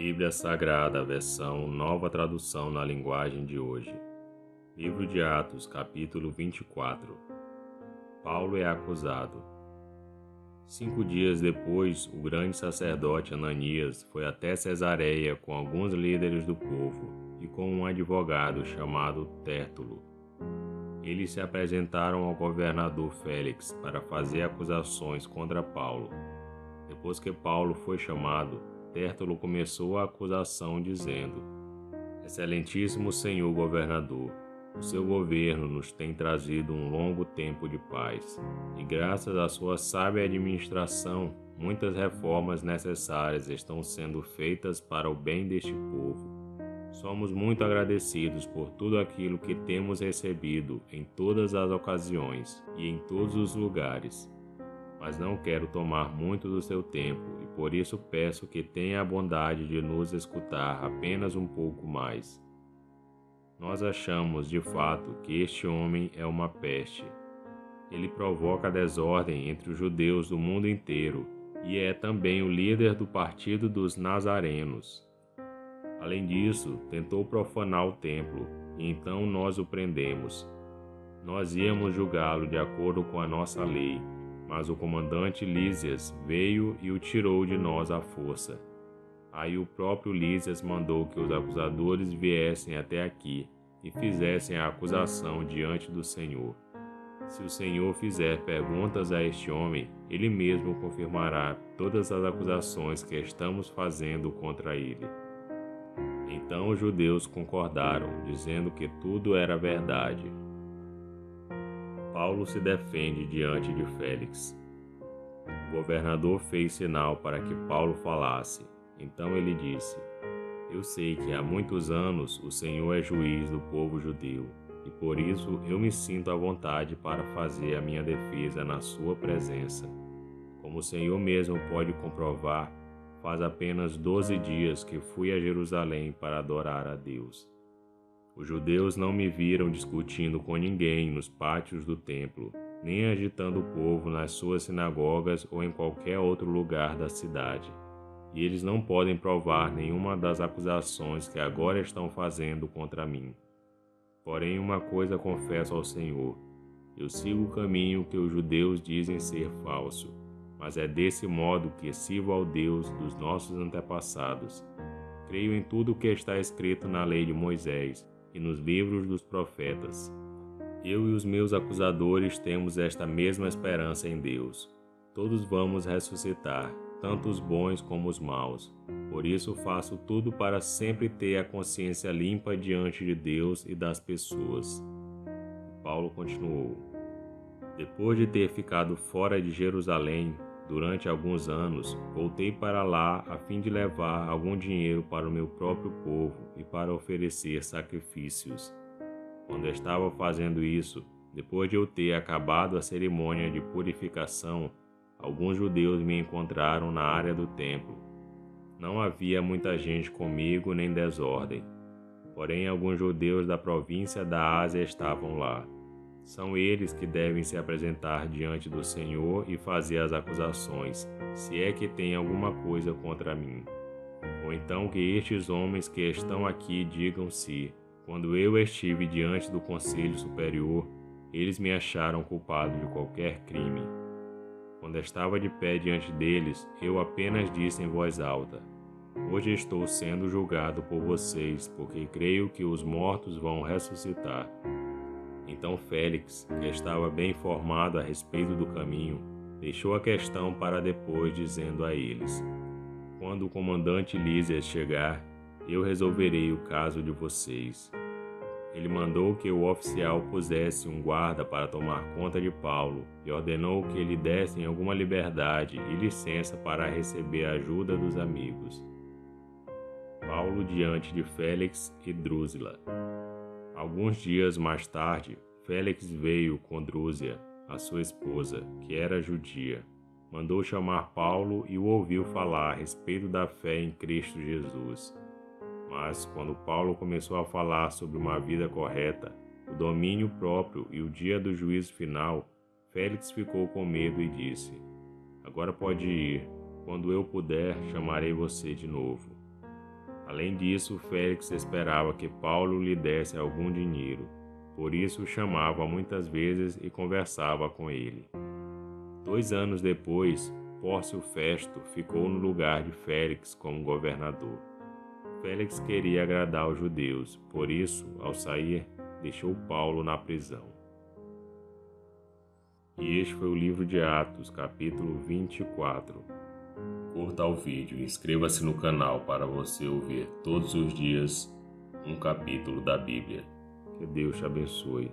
Bíblia Sagrada, versão Nova Tradução na linguagem de hoje. Livro de Atos, capítulo 24. Paulo é acusado. 5 dias depois, o grande sacerdote Ananias foi até Cesareia com alguns líderes do povo e com um advogado chamado Tértulo. Eles se apresentaram ao governador Félix para fazer acusações contra Paulo. Depois que Paulo foi chamado, Tértulo começou a acusação dizendo: Excelentíssimo senhor governador, o seu governo nos tem trazido um longo tempo de paz, e graças à sua sábia administração, muitas reformas necessárias estão sendo feitas para o bem deste povo. Somos muito agradecidos por tudo aquilo que temos recebido em todas as ocasiões e em todos os lugares. Mas não quero tomar muito do seu tempo e por isso peço que tenha a bondade de nos escutar apenas um pouco mais. Nós achamos, de fato, que este homem é uma peste. Ele provoca desordem entre os judeus do mundo inteiro e é também o líder do partido dos Nazarenos. Além disso, tentou profanar o templo e então nós o prendemos. Nós íamos julgá-lo de acordo com a nossa lei, mas o comandante Lísias veio e o tirou de nós à força. Aí o próprio Lísias mandou que os acusadores viessem até aqui e fizessem a acusação diante do Senhor. Se o Senhor fizer perguntas a este homem, ele mesmo confirmará todas as acusações que estamos fazendo contra ele. Então os judeus concordaram, dizendo que tudo era verdade. Paulo se defende diante de Félix. O governador fez sinal para que Paulo falasse. Então ele disse: Eu sei que há muitos anos o Senhor é juiz do povo judeu, e por isso eu me sinto à vontade para fazer a minha defesa na sua presença. Como o Senhor mesmo pode comprovar, faz apenas 12 dias que fui a Jerusalém para adorar a Deus. Os judeus não me viram discutindo com ninguém nos pátios do templo, nem agitando o povo nas suas sinagogas ou em qualquer outro lugar da cidade. E eles não podem provar nenhuma das acusações que agora estão fazendo contra mim. Porém, uma coisa confesso ao Senhor: eu sigo o caminho que os judeus dizem ser falso, mas é desse modo que sirvo ao Deus dos nossos antepassados. Creio em tudo o que está escrito na lei de Moisés e nos livros dos profetas. Eu e os meus acusadores temos esta mesma esperança em Deus. Todos vamos ressuscitar, tanto os bons como os maus. Por isso faço tudo para sempre ter a consciência limpa diante de Deus e das pessoas. Paulo continuou: Depois de ter ficado fora de Jerusalém durante alguns anos, voltei para lá a fim de levar algum dinheiro para o meu próprio povo e para oferecer sacrifícios. Quando estava fazendo isso, depois de eu ter acabado a cerimônia de purificação, alguns judeus me encontraram na área do templo. Não havia muita gente comigo nem desordem. Porém, alguns judeus da província da Ásia estavam lá. São eles que devem se apresentar diante do Senhor e fazer as acusações, se é que tem alguma coisa contra mim. Ou então que estes homens que estão aqui digam se, quando eu estive diante do Conselho Superior, eles me acharam culpado de qualquer crime. Quando estava de pé diante deles, eu apenas disse em voz alta: Hoje estou sendo julgado por vocês, porque creio que os mortos vão ressuscitar. Então Félix, que estava bem informado a respeito do caminho, deixou a questão para depois, dizendo a eles: Quando o comandante Lísias chegar, eu resolverei o caso de vocês. Ele mandou que o oficial pusesse um guarda para tomar conta de Paulo e ordenou que lhe dessem alguma liberdade e licença para receber a ajuda dos amigos. Paulo diante de Félix e Drusila. Alguns dias mais tarde, Félix veio com Drúzia, a sua esposa, que era judia. Mandou chamar Paulo e o ouviu falar a respeito da fé em Cristo Jesus. Mas, quando Paulo começou a falar sobre uma vida correta, o domínio próprio e o dia do juízo final, Félix ficou com medo e disse: Agora pode ir. Quando eu puder, chamarei você de novo. Além disso, Félix esperava que Paulo lhe desse algum dinheiro, por isso o chamava muitas vezes e conversava com ele. 2 anos depois, Pórcio Festo ficou no lugar de Félix como governador. Félix queria agradar aos judeus, por isso, ao sair, deixou Paulo na prisão. E este foi o livro de Atos, capítulo 24. Curta o vídeo e inscreva-se no canal para você ouvir todos os dias um capítulo da Bíblia. Que Deus te abençoe.